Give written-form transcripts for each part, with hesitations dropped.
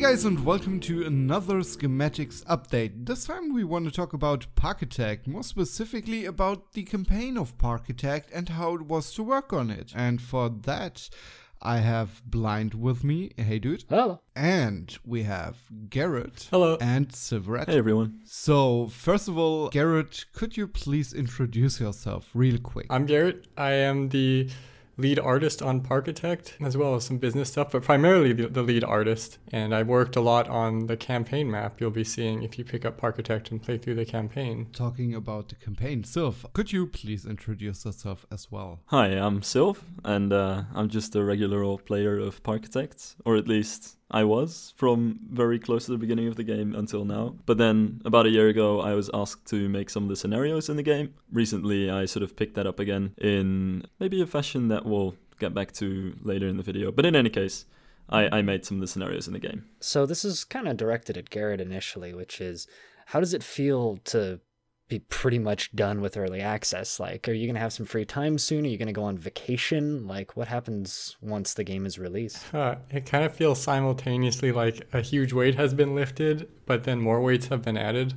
guys, and welcome to another Schematics update. This time we want to talk about Parkitect, more specifically about the campaign of Parkitect and how it was to work on it. And for that, I have Blind with me. Hey dude. Hello. And we have Garret. Hello. And Silverret. Hey everyone. So first of all, Garret, could you please introduce yourself real quick? I'm Garret. I am the lead artist on Parkitect, as well as some business stuff, but primarily the lead artist. And I worked a lot on the campaign map you'll be seeing if you pick up Parkitect and play through the campaign. Talking about the campaign, Sylv, could you please introduce yourself as well? Hi, I'm Sylv, and I'm just a regular old player of Parkitect, or at least I was, from very close to the beginning of the game until now. But then, about a year ago, I was asked to make some of the scenarios in the game. Recently, I sort of picked that up again in maybe a fashion that we'll get back to later in the video. But in any case, I made some of the scenarios in the game. So this is kind of directed at Garret initially, which is, how does it feel to be pretty much done with early access? Like, are you going to have some free time soon? Are you going to go on vacation? Like, what happens once the game is released? It kind of feels simultaneously like a huge weight has been lifted, but then more weights have been added,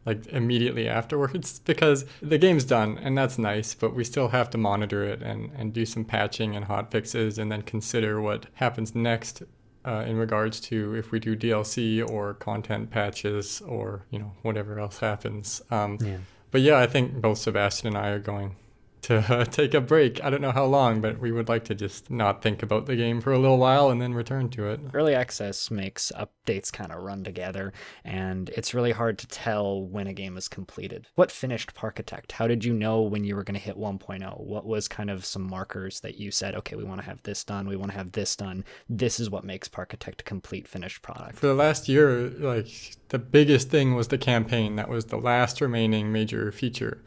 like immediately afterwards, because the game's done, and that's nice, but we still have to monitor it and do some patching and hotfixes, and then consider what happens next in regards to if we do DLC or content patches or, you know, whatever else happens. But yeah, I think both Sebastian and I are going to take a break. I don't know how long, but we would like to just not think about the game for a little while and then return to it. Early access makes updates kind of run together, and it's really hard to tell when a game is completed. What finished Parkitect? How did you know when you were going to hit 1.0? What was kind of some markers that you said, okay, we want to have this done, we want to have this done. This is what makes Parkitect a complete finished product. For the last year, like, the biggest thing was the campaign. That was the last remaining major feature.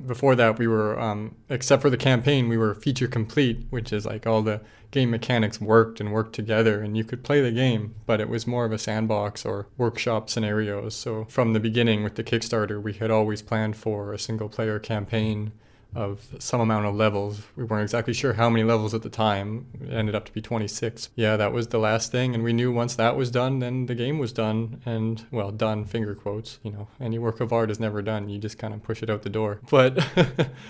Before that, we were, except for the campaign, we were feature complete, which is like all the game mechanics worked together and you could play the game, but it was more of a sandbox or workshop scenarios. So from the beginning with the Kickstarter, we had always planned for a single player campaign of some amount of levels. We weren't exactly sure how many levels at the time. It ended up to be 26. Yeah, that was the last thing, and we knew once that was done, then the game was done. And, well, done, finger quotes. You know, any work of art is never done. You just kind of push it out the door. But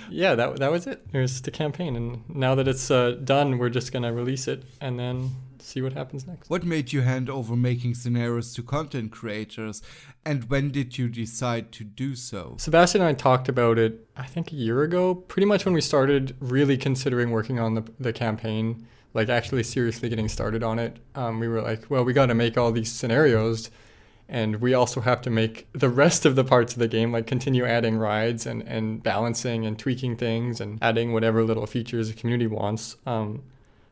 yeah, that was it. There's the campaign, and now that it's done, we're just gonna release it and then see what happens next. What made you hand over making scenarios to content creators, and when did you decide to do so? Sebastian and I talked about it, I think a year ago, pretty much when we started really considering working on the campaign, like actually seriously getting started on it. We were like, well, we got to make all these scenarios, and we also have to make the rest of the parts of the game, like continue adding rides and balancing and tweaking things and adding whatever little features the community wants.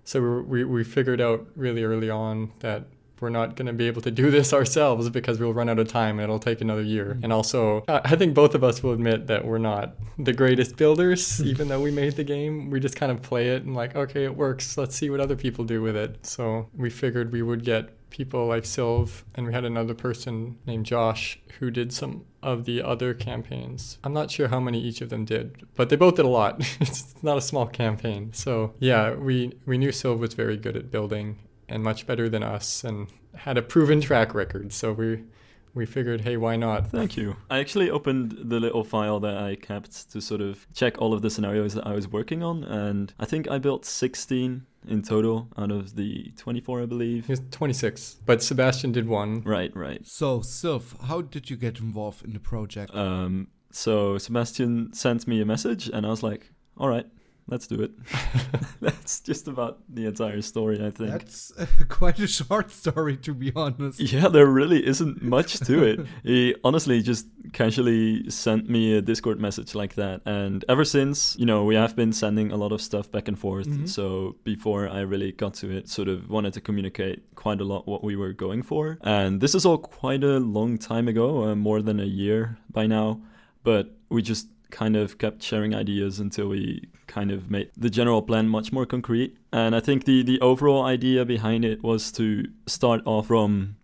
So we figured out really early on that we're not going to be able to do this ourselves because we'll run out of time and it'll take another year. And also, I think both of us will admit that we're not the greatest builders, even though we made the game. We just kind of play it and like, okay, it works. Let's see what other people do with it. So we figured we would get people like Sylv, and we had another person named Josh who did some of the other campaigns. I'm not sure how many each of them did, but they both did a lot. It's not a small campaign. So yeah, we knew Sylv was very good at building and much better than us and had a proven track record. So we figured, hey, why not? Thank you. I actually opened the little file that I kept to sort of check all of the scenarios that I was working on, and I think I built 16 in total out of the 24, I believe. It was 26, but Sebastian did one. Right. So, Sylv, how did you get involved in the project? So Sebastian sent me a message, and I was like, all right, let's do it. That's just about the entire story, I think. That's quite a short story, to be honest. Yeah, there really isn't much to it. He honestly just casually sent me a Discord message like that. And ever since, you know, we have been sending a lot of stuff back and forth. Mm-hmm. So before I really got to it, sort of wanted to communicate quite a lot what we were going for. And this is all quite a long time ago, more than a year by now. But we just kind of kept sharing ideas until we kind of made the general plan much more concrete. And I think the overall idea behind it was to start off from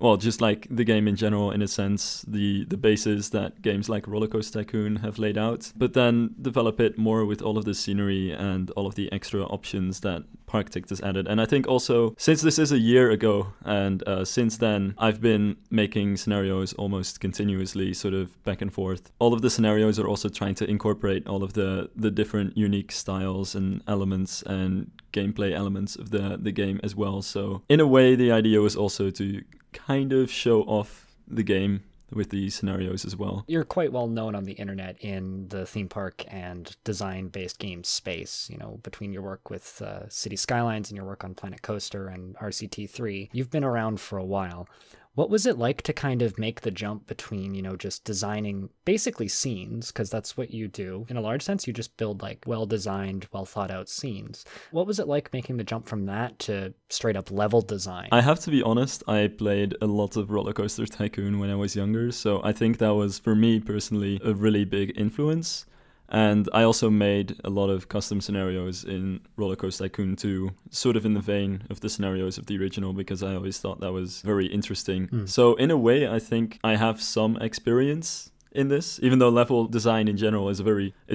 well, just like the game in general, in a sense, the basis that games like Roller Coaster Tycoon have laid out, but then develop it more with all of the scenery and all of the extra options that Parkitect has added. And I think also, since this is a year ago, and since then, I've been making scenarios almost continuously, sort of back and forth. All of the scenarios are also trying to incorporate all of the different unique styles and elements and gameplay elements of the game as well. So in a way, the idea was also to kind of show off the game with these scenarios as well. You're quite well known on the internet in the theme park and design-based game space, you know, between your work with City Skylines and your work on Planet Coaster and RCT3. You've been around for a while. What was it like to kind of make the jump between, you know, just designing basically scenes, because that's what you do. In a large sense, you just build like well-designed, well-thought-out scenes. What was it like making the jump from that to straight-up level design? I have to be honest, I played a lot of Roller Coaster Tycoon when I was younger, so I think that was, for me personally, a really big influence. And I also made a lot of custom scenarios in Roller Coaster Tycoon 2, sort of in the vein of the scenarios of the original, because I always thought that was very interesting. So in a way, I think I have some experience in this, even though level design in general is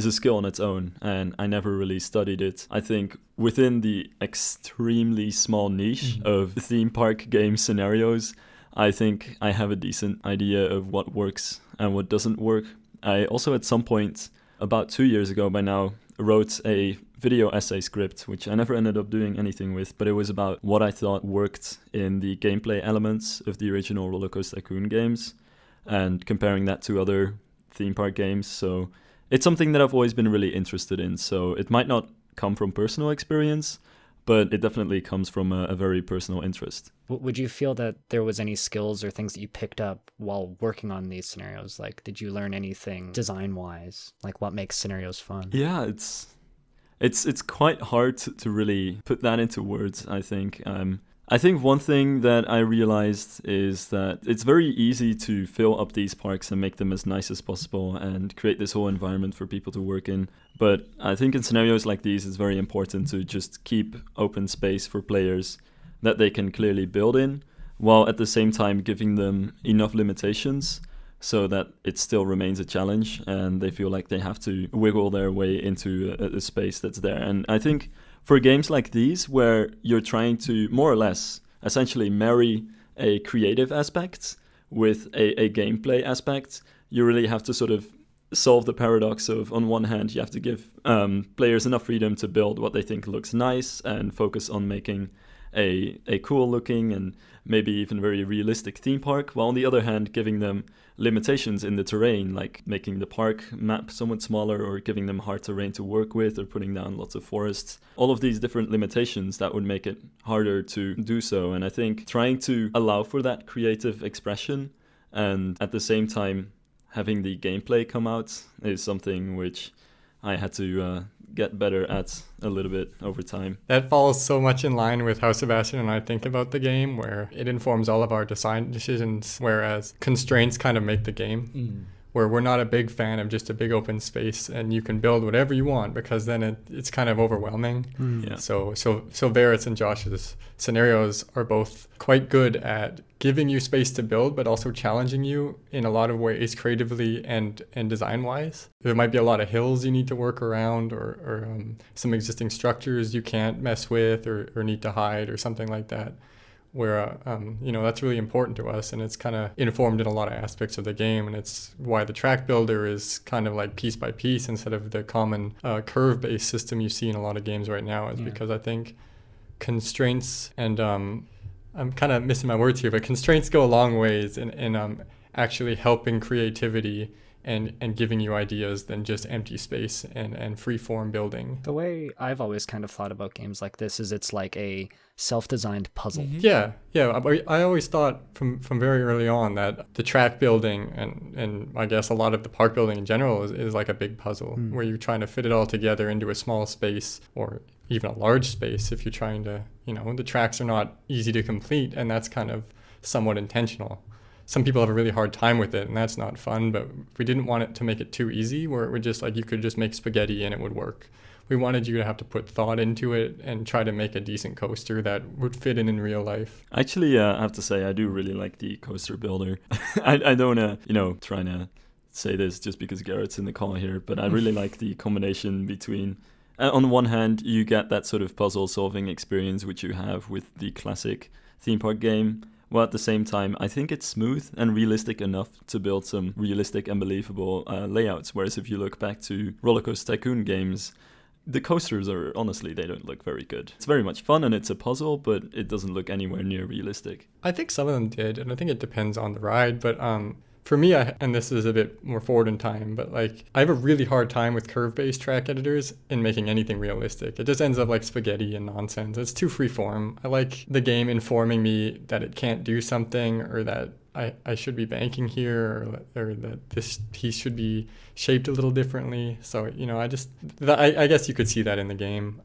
a skill on its own, and I never really studied it. I think within the extremely small niche of theme park game scenarios, I think I have a decent idea of what works and what doesn't work. I also at some point, about 2 years ago by now, wrote a video essay script, which I never ended up doing anything with, but it was about what I thought worked in the gameplay elements of the original Roller Coaster Tycoon games and comparing that to other theme park games. So it's something that I've always been really interested in. So it might not come from personal experience, but it definitely comes from a very personal interest. Would you feel that there was any skills or things that you picked up while working on these scenarios? Like, did you learn anything design-wise? Like, what makes scenarios fun? Yeah, it's quite hard to really put that into words, I think. I think one thing that I realized is that it's very easy to fill up these parks and make them as nice as possible and create this whole environment for people to work in. But I think in scenarios like these, it's very important to just keep open space for players that they can clearly build in, while at the same time giving them enough limitations so that it still remains a challenge and they feel like they have to wiggle their way into a space that's there. And I think for games like these, where you're trying to more or less essentially marry a creative aspect with a gameplay aspect, you really have to sort of solve the paradox of, on one hand, you have to give players enough freedom to build what they think looks nice and focus on making a cool looking and maybe even very realistic theme park, while on the other hand giving them limitations in the terrain, like making the park map somewhat smaller or giving them hard terrain to work with or putting down lots of forests. All of these different limitations that would make it harder to do so. And I think trying to allow for that creative expression and at the same time having the gameplay come out is something which I had to get better at a little bit over time. That falls so much in line with how Sebastian and I think about the game, where it informs all of our design decisions, whereas constraints kind of make the game. Where we're not a big fan of just a big open space and you can build whatever you want, because then it's kind of overwhelming. Yeah. So Silverret's and Josh's scenarios are both quite good at giving you space to build, but also challenging you in a lot of ways creatively and design-wise. There might be a lot of hills you need to work around or some existing structures you can't mess with or need to hide or something like that, where that's really important to us, and it's kind of informed in a lot of aspects of the game, and it's why the track builder is kind of like piece by piece instead of the common curve-based system you see in a lot of games right now, is because I think constraints and I'm kind of missing my words here, but constraints go a long ways in actually helping creativity and giving you ideas than just empty space and free form building. The way I've always kind of thought about games like this is it's like a self-designed puzzle. Yeah. I always thought from very early on that the track building and I guess a lot of the park building in general is like a big puzzle where you're trying to fit it all together into a small space or even a large space if you're trying to, the tracks are not easy to complete, and that's kind of somewhat intentional. Some people have a really hard time with it, and that's not fun, but we didn't want it to make it too easy, where it would just like you could just make spaghetti and it would work. we wanted you to have to put thought into it and try to make a decent coaster that would fit in real life. Actually, I have to say, I do really like the coaster builder. I don't want to, trying to say this just because Garrett's in the call here, but I really like the combination between, on one hand, you get that sort of puzzle solving experience which you have with the classic theme park game, while at the same time I think it's smooth and realistic enough to build some realistic and believable layouts, whereas if you look back to Roller Coaster Tycoon games, the coasters are, honestly, they don't look very good. It's very much fun and it's a puzzle, but it doesn't look anywhere near realistic. I think some of them did, and I think it depends on the ride, but for me, and this is a bit more forward in time, but like I have a really hard time with curve-based track editors in making anything realistic. It just ends up like spaghetti and nonsense. It's too freeform. I like the game informing me that it can't do something, or that I should be banking here, or that this piece should be shaped a little differently. So, I guess you could see that in the game.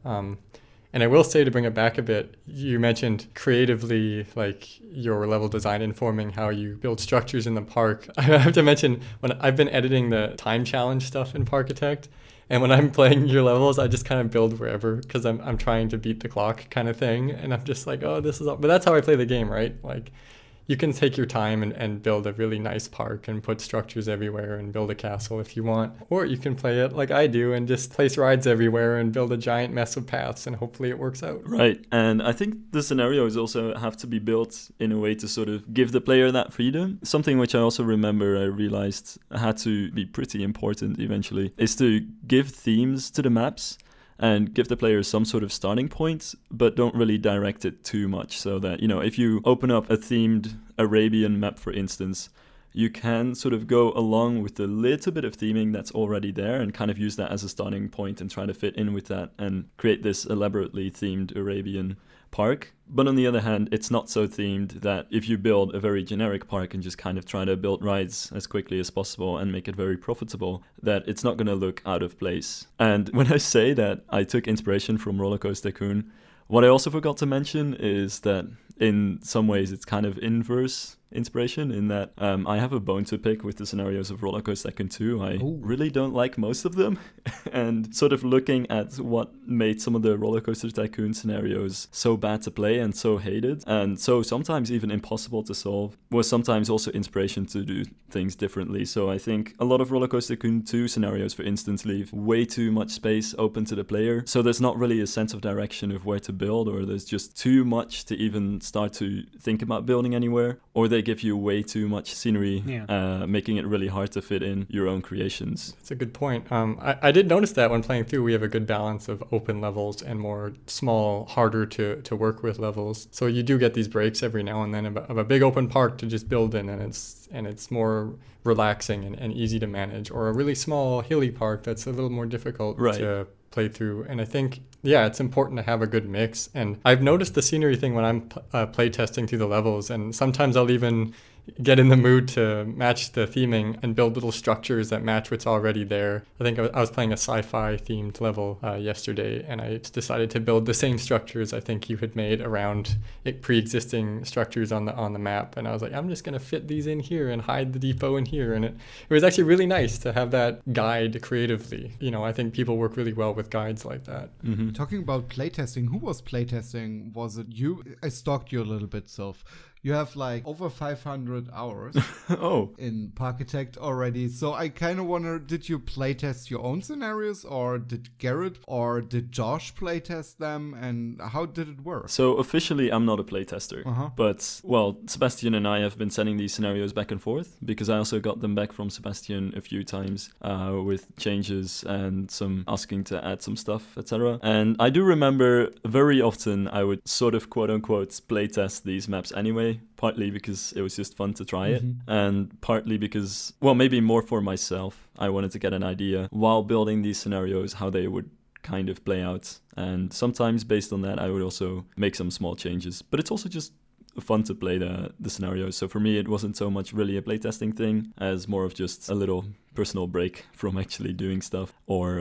And I will say, to bring it back a bit, you mentioned creatively, like your level design informing how you build structures in the park. I have to mention, when I've been editing the time challenge stuff in Parkitect, and when I'm playing your levels, I just kind of build wherever, because I'm trying to beat the clock kind of thing. And I'm just like, oh, this is all. But that's how I play the game, right? Like, you can take your time and build a really nice park and put structures everywhere and build a castle if you want. Or you can play it like I do and just place rides everywhere and build a giant mess of paths, and hopefully it works out. Right. And I think the scenarios also have to be built in a way to sort of give the player that freedom. Something which I also remember I realized had to be pretty important eventually is to give themes to the maps and give the player some sort of starting point, but don't really direct it too much, so that, if you open up a themed Arabian map, for instance, you can sort of go along with the little bit of theming that's already there and kind of use that as a starting point and try to fit in with that and create this elaborately themed Arabian park. But on the other hand, it's not so themed that if you build a very generic park and just kind of try to build rides as quickly as possible and make it very profitable, that it's not going to look out of place. And when I say that I took inspiration from Roller Coaster Tycoon, what I also forgot to mention is that in some ways it's kind of inverse inspiration, in that I have a bone to pick with the scenarios of Roller Coaster Tycoon 2. I really don't like most of them. And sort of looking at what made some of the Roller Coaster Tycoon scenarios so bad to play and so hated, and so sometimes even impossible to solve, was sometimes also inspiration to do things differently. So I think a lot of Roller Coaster Tycoon 2 scenarios, for instance, leave way too much space open to the player. So there's not really a sense of direction of where to build, or there's just too much to even start to think about building anywhere, or they give you way too much scenery, making it really hard to fit in your own creations. That's a good point. I did notice that when playing through, we have a good balance of open levels and more small, harder to work with levels. So you do get these breaks every now and then of a big open park to just build in, and it's more relaxing and easy to manage, or a really small hilly park that's a little more difficult to play through. And I think, it's important to have a good mix. And I've noticed the scenery thing when I'm playtesting through the levels, and sometimes I'll even get in the mood to match the theming and build little structures that match what's already there. I think I was playing a sci-fi themed level yesterday, and I decided to build the same structures I think you had made around pre-existing structures on the map. And I was like, I'm just going to fit these in here and hide the depot in here. And it was actually really nice to have that guide creatively. I think people work really well with guides like that. Mm-hmm. Talking about playtesting, who was playtesting? Was it you? I stalked you a little bit, Soph. You have like over 500 hours in Parkitect already. So I kind of wonder, did you playtest your own scenarios, or did Garret or did Josh playtest them, and how did it work? So officially I'm not a playtester, but Sebastian and I have been sending these scenarios back and forth, because I also got them back from Sebastian a few times with changes and some asking to add some stuff, etc. And I do remember very often I would sort of quote unquote playtest these maps anyway. Partly because it was just fun to try it, and partly because, maybe more for myself, I wanted to get an idea while building these scenarios how they would kind of play out. And sometimes based on that, I would also make some small changes. But it's also just fun to play the scenarios. So for me, it wasn't so much really a playtesting thing as more of just a little personal break from actually doing stuff or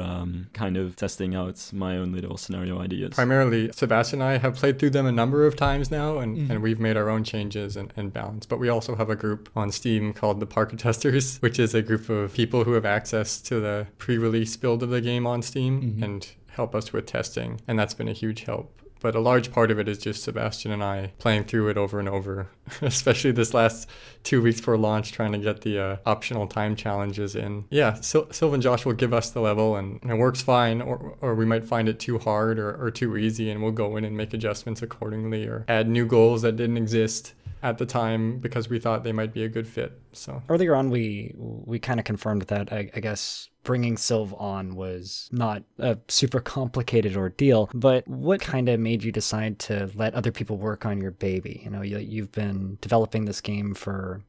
kind of testing out my own little scenario ideas. Primarily, Sebastian and I have played through them a number of times now, and we've made our own changes and balance. But we also have a group on Steam called the Parkitesters, which is a group of people who have access to the pre-release build of the game on Steam and help us with testing. And that's been a huge help. But a large part of it is just Sebastian and I playing through it over and over, especially this last 2 weeks before launch, trying to get the optional time challenges in. Yeah, Sylv and Josh will give us the level and it works fine, or we might find it too hard or too easy, and we'll go in and make adjustments accordingly or add new goals that didn't exist at the time because we thought they might be a good fit. So earlier on, we kind of confirmed that I guess bringing Sylv on was not a super complicated ordeal, but what kind of made you decide to let other people work on your baby? You know, you've been developing this game for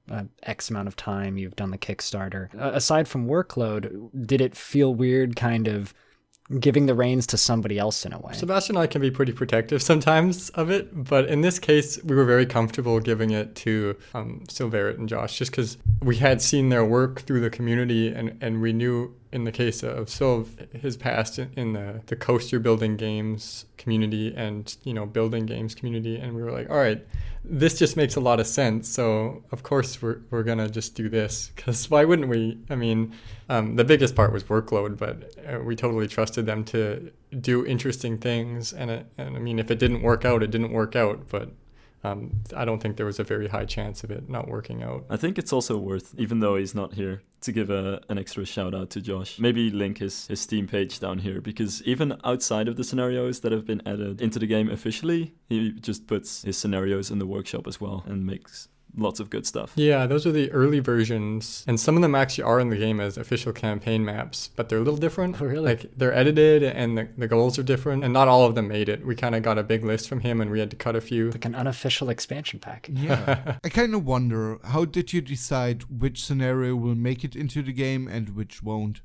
X amount of time, you've done the Kickstarter. Aside from workload, did it feel weird kind of giving the reins to somebody else in a way? Sebastian and I can be pretty protective sometimes of it, but in this case, we were very comfortable giving it to Silverret and Josh, just because we had seen their work through the community, and we knew in the case of Sylv, his past in the coaster building games community and, you know, building games community, and we were like, all right, this just makes a lot of sense. So of course we're gonna just do this, because why wouldn't we? I mean, the biggest part was workload, but we totally trusted them to do interesting things. And I mean, if it didn't work out, it didn't work out. But I don't think there was a very high chance of it not working out. I think it's also worth, even though he's not here, to give an extra shout out to Josh. Maybe link his Steam page down here, because even outside of the scenarios that have been added into the game officially, he just puts his scenarios in the workshop as well and makes lots of good stuff. Yeah, those are the early versions, and some of them actually are in the game as official campaign maps, but they're a little different. Oh, really? Like, they're edited and the goals are different, and not all of them made it. We kind of got a big list from him and we had to cut a few. Like an unofficial expansion pack. Yeah. I kind of wonder, how did you decide which scenario will make it into the game and which won't?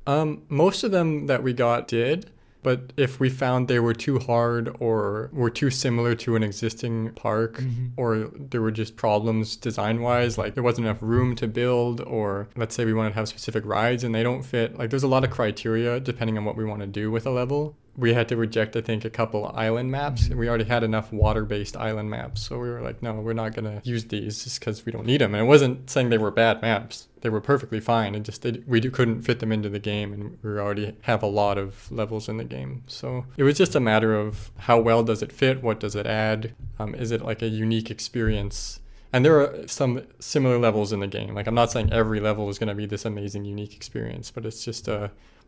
Most of them that we got did. But if we found they were too hard or were too similar to an existing park, or there were just problems design-wise, like there wasn't enough room to build, or let's say we wanted to have specific rides and they don't fit, like there's a lot of criteria depending on what we want to do with a level. We had to reject, I think, a couple island maps, and we already had enough water-based island maps. So we were like, no, we're not going to use these just because we don't need them. And it wasn't saying they were bad maps. They were perfectly fine. It just, we couldn't fit them into the game, and we already have a lot of levels in the game. So it was just a matter of how well does it fit? What does it add? Is it like a unique experience? And there are some similar levels in the game. Like, I'm not saying every level is going to be this amazing, unique experience, but it's just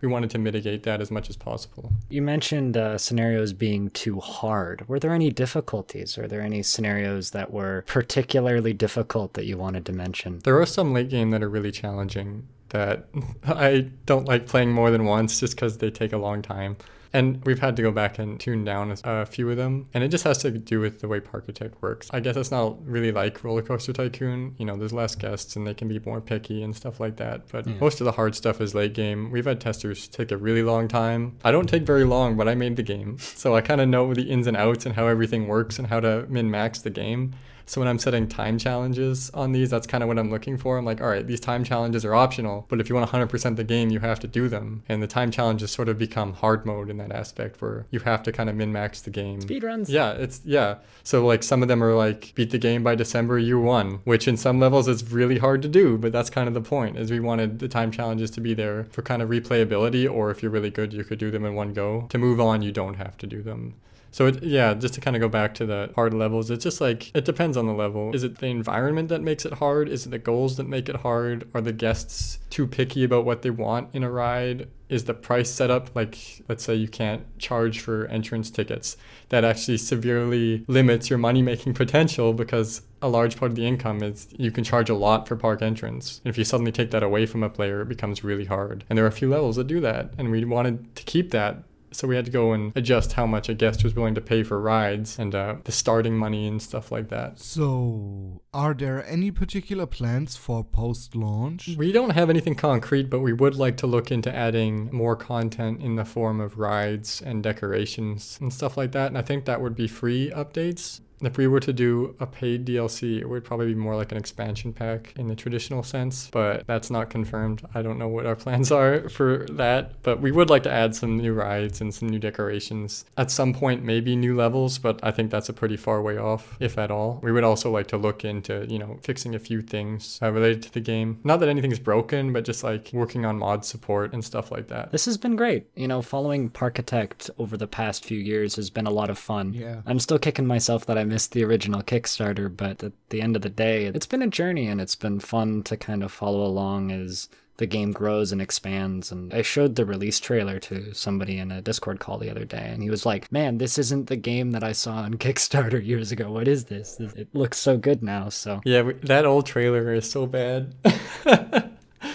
we wanted to mitigate that as much as possible. You mentioned scenarios being too hard. Were there any difficulties? Are there any scenarios that were particularly difficult that you wanted to mention? There are some late game that are really challenging that I don't like playing more than once just because they take a long time. And we've had to go back and tune down a few of them. And it just has to do with the way Parkitect works. I guess it's not really like Roller Coaster Tycoon. You know, there's less guests and they can be more picky and stuff like that. But most of the hard stuff is late game. We've had testers take a really long time. I don't take very long, but I made the game. So I kind of know the ins and outs and how everything works and how to min-max the game. So when I'm setting time challenges on these, that's kind of what I'm looking for. I'm like, all right, these time challenges are optional, but if you want 100% the game, you have to do them. And the time challenges sort of become hard mode in that aspect where you have to kind of min-max the game. Speedruns? Yeah. So like some of them are like beat the game by December year 1, which in some levels is really hard to do, but that's kind of the point, is we wanted the time challenges to be there for kind of replayability, or if you're really good, you could do them in one go. To move on, you don't have to do them. So just to kind of go back to the hard levels, it's just like, it depends on the level. Is it the environment that makes it hard? Is it the goals that make it hard? Are the guests too picky about what they want in a ride? Is the price set up, like, let's say you can't charge for entrance tickets? That actually severely limits your money-making potential, because a large part of the income is you can charge a lot for park entrance. And if you suddenly take that away from a player, it becomes really hard. And there are a few levels that do that, and we wanted to keep that. So we had to go and adjust how much a guest was willing to pay for rides and the starting money and stuff like that. So, are there any particular plans for post-launch? We don't have anything concrete, but we would like to look into adding more content in the form of rides and decorations and stuff like that. And I think that would be free updates. If we were to do a paid DLC, it would probably be more like an expansion pack in the traditional sense, but that's not confirmed. I don't know what our plans are for that, but we would like to add some new rides and some new decorations. At some point, maybe new levels, but I think that's a pretty far way off, if at all. We would also like to look into, you know, fixing a few things related to the game. Not that anything's broken, but just like working on mod support and stuff like that. This has been great. You know, following Parkitect over the past few years has been a lot of fun. Yeah. I'm still kicking myself that I missed the original Kickstarter, but at the end of the day, it's been a journey and it's been fun to kind of follow along as the game grows and expands. And I showed the release trailer to somebody in a Discord call the other day, and he was like, man, this isn't the game that I saw on Kickstarter years ago. What is this? It looks so good now. So yeah, that old trailer is so bad.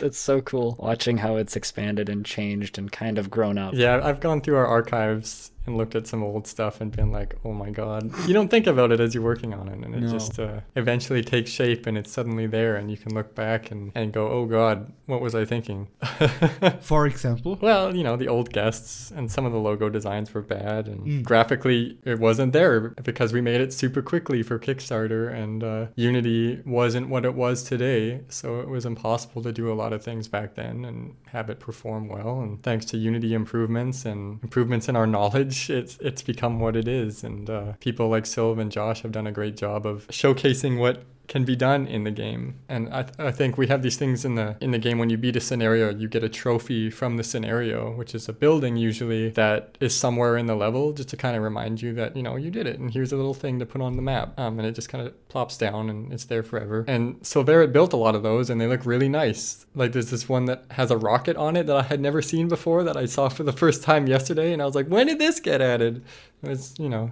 It's so cool watching how it's expanded and changed and kind of grown up. Yeah, I've gone through our archives and looked at some old stuff and been like, oh my god. You don't think about it as you're working on it, and it just eventually takes shape and it's suddenly there, and you can look back and go, oh god, what was I thinking? For example? Well, you know, the old guests and some of the logo designs were bad, and graphically it wasn't there because we made it super quickly for Kickstarter, and Unity wasn't what it was today, so it was impossible to do a lot of things back then and have it perform well. And thanks to Unity improvements and improvements in our knowledge, it's become what it is, and people like Sylv and Josh have done a great job of showcasing what can be done in the game. And I think we have these things in the game. When you beat a scenario, you get a trophy from the scenario, which is a building usually that is somewhere in the level, just to kind of remind you that, you know, you did it, and here's a little thing to put on the map, and it just kind of plops down and it's there forever. And Silverret built a lot of those, and they look really nice. Like there's this one that has a rocket on it that I had never seen before that I saw for the first time yesterday, and I was like, when did this get added? It's, you know,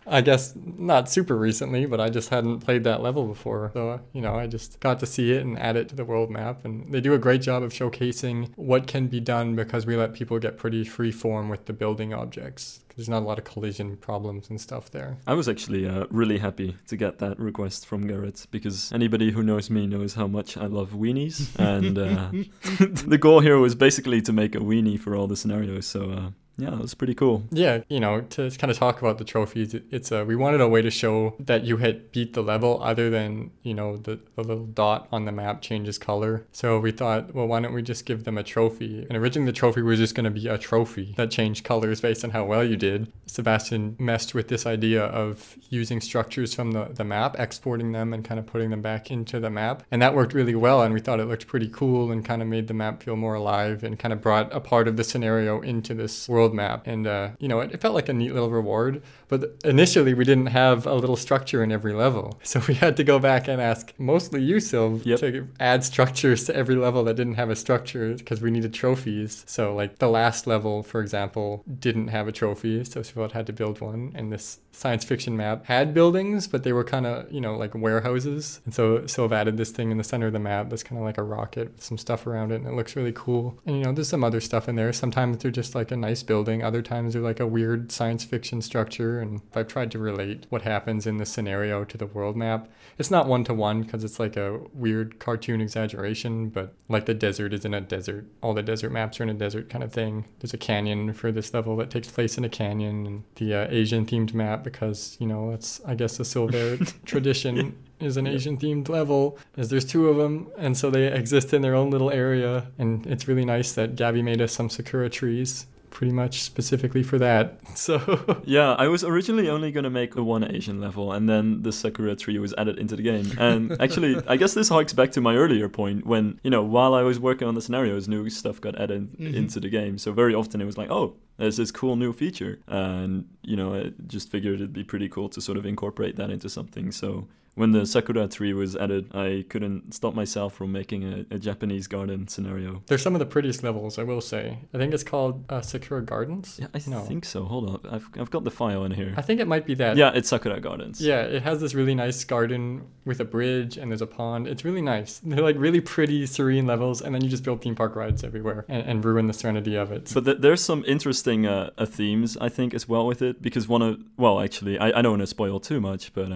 I guess not super recently, but I just hadn't played that level before. So, you know, I just got to see it and add it to the world map. And they do a great job of showcasing what can be done, because we let people get pretty free form with the building objects. There's not a lot of collision problems and stuff there. I was actually really happy to get that request from Garret, because anybody who knows me knows how much I love weenies. And the goal here was basically to make a weenie for all the scenarios. So yeah, it was pretty cool. Yeah, you know, to kind of talk about the trophies, it's we wanted a way to show that you had beat the level other than, you know, the little dot on the map changes color. So we thought, well, why don't we just give them a trophy? And originally the trophy was just going to be a trophy that changed colors based on how well you did. Sebastian messed with this idea of using structures from the map, exporting them and kind of putting them back into the map. And that worked really well, and we thought it looked pretty cool and kind of made the map feel more alive and kind of brought a part of the scenario into this world map. And you know, it felt like a neat little reward, but initially we didn't have a little structure in every level, so we had to go back and ask mostly you, Sylv, to add structures to every level that didn't have a structure, because we needed trophies. So like the last level, for example, didn't have a trophy, so Sylv had to build one. And this science fiction map had buildings, but they were kind of, you know, like warehouses, and so Sylv added this thing in the center of the map that's kind of like a rocket with some stuff around it, and it looks really cool. And you know, there's some other stuff in there. Sometimes they're just like a nice building, other times they're like a weird science fiction structure. And I've tried to relate what happens in the scenario to the world map. It's not one-to-one because it's like a weird cartoon exaggeration, but like the desert is in a desert. All the desert maps are in a desert kind of thing. There's a canyon for this level that takes place in a canyon, and the Asian themed map, because, you know, that's, I guess, the Silverret tradition is an Asian themed level, as there's two of them, and so they exist in their own little area. And it's really nice that Gabby made us some Sakura trees pretty much specifically for that. So yeah, I was originally only going to make a one Asian level, and then the Sakura tree was added into the game. And actually, I guess this harks back to my earlier point when, you know, while I was working on the scenarios, new stuff got added into the game. So very often it was like, oh, there's this cool new feature. And, you know, I just figured it'd be pretty cool to sort of incorporate that into something. So when the Sakura tree was added, I couldn't stop myself from making a Japanese garden scenario. They're some of the prettiest levels, I will say. I think it's called Sakura Gardens. Yeah, I think so. Hold on. I've got the file in here. I think it might be that. Yeah, it's Sakura Gardens. Yeah, it has this really nice garden with a bridge, and there's a pond. It's really nice. They're like really pretty, serene levels, and then you just build theme park rides everywhere and ruin the serenity of it. But there's some interesting themes, I think, as well with it, because actually, I don't want to spoil too much, but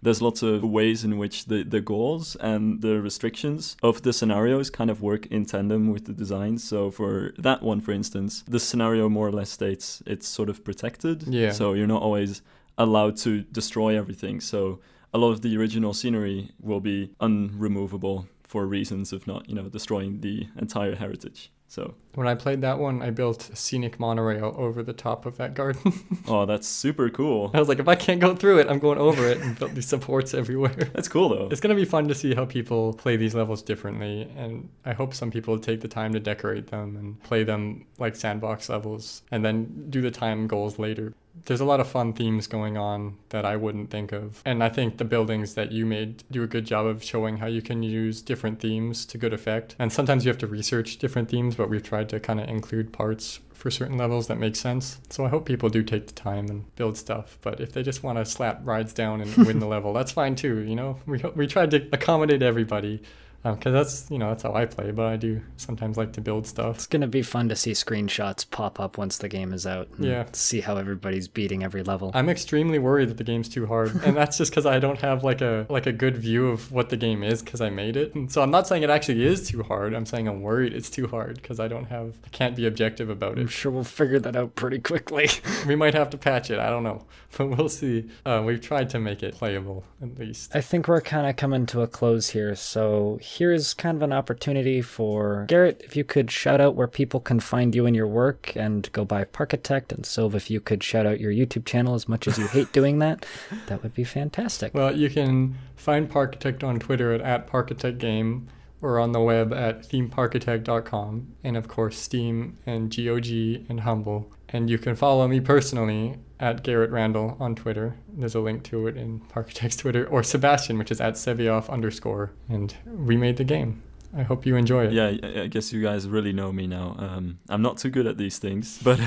there's lots of ways in which the goals and the restrictions of the scenarios kind of work in tandem with the design. So for that one, for instance, the scenario more or less states it's sort of protected. Yeah. So you're not always allowed to destroy everything. So a lot of the original scenery will be unremovable for reasons of not, destroying the entire heritage. So when I played that one, I built a scenic monorail over the top of that garden. Oh, that's super cool. I was like, if I can't go through it, I'm going over it, and built these supports everywhere. That's cool, though. It's going to be fun to see how people play these levels differently, and I hope some people take the time to decorate them and play them like sandbox levels, and then do the time goals later. There's a lot of fun themes going on that I wouldn't think of. And I think the buildings that you made do a good job of showing how you can use different themes to good effect. And sometimes you have to research different themes, but we've tried to kind of include parts for certain levels that make sense. So I hope people do take the time and build stuff. But if they just want to slap rides down and win the level, that's fine too. We tried to accommodate everybody. Because that's how I play, but I do sometimes like to build stuff. It's going to be fun to see screenshots pop up once the game is out. Yeah. See how everybody's beating every level. I'm extremely worried that the game's too hard. And that's just because I don't have like a good view of what the game is because I made it. And so I'm not saying it actually is too hard. I'm saying I'm worried it's too hard because I can't be objective about it. I'm sure we'll figure that out pretty quickly. We might have to patch it. I don't know. But we'll see. We've tried to make it playable, at least. I think we're kind of coming to a close here. So here's kind of an opportunity for Garret, if you could shout out where people can find you and your work and go buy Parkitect, and Silv, if you could shout out your YouTube channel as much as you hate doing that would be fantastic. Well, you can find Parkitect on Twitter at @ParkitectGame, or on the web at themeparkitect.com, and of course Steam and GOG and Humble. And you can follow me personally at Garret Randell on Twitter. There's a link to it in Parkitect's Twitter, or Sebastian, which is at @Sevioff_. And we made the game. I hope you enjoy it. Yeah, I guess you guys really know me now. I'm not too good at these things, but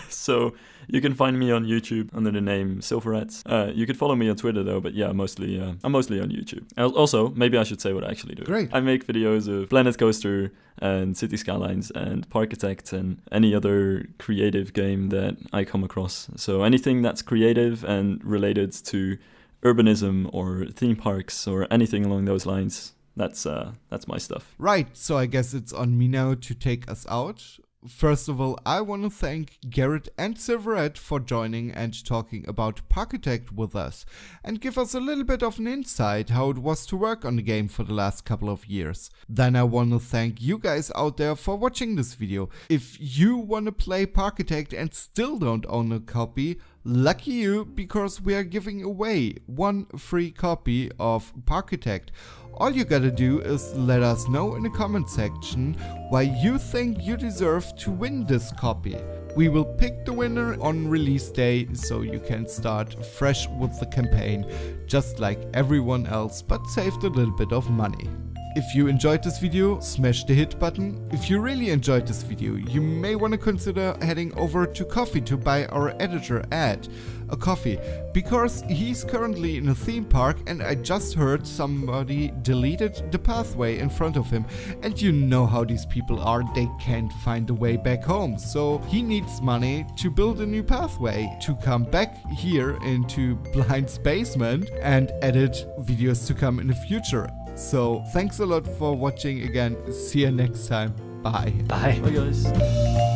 so you can find me on YouTube under the name Silverret. You could follow me on Twitter though, but yeah, I'm mostly on YouTube. Also, maybe I should say what I actually do. Great. I make videos of Planet Coaster and City Skylines and Parkitect and any other creative game that I come across. So anything that's creative and related to urbanism or theme parks or anything along those lines, that's my stuff. Right, so I guess it's on me now to take us out. First of all, I want to thank Garret and Silverret for joining and talking about Parkitect with us, and give us a little bit of an insight how it was to work on the game for the last couple of years. Then I want to thank you guys out there for watching this video. If you want to play Parkitect and still don't own a copy, lucky you, because we are giving away one free copy of Parkitect. All you gotta do is let us know in the comment section why you think you deserve to win this copy. We will pick the winner on release day, so you can start fresh with the campaign, just like everyone else, but saved a little bit of money. If you enjoyed this video, smash the hit button. If you really enjoyed this video, you may want to consider heading over to Ko-fi to buy our editor Ad a coffee, because he's currently in a theme park and I just heard somebody deleted the pathway in front of him, and you know how these people are, they can't find a way back home, so he needs money to build a new pathway to come back here into Blind's basement and edit videos to come in the future. So thanks a lot for watching again. See you next time. Bye. Bye. Bye guys.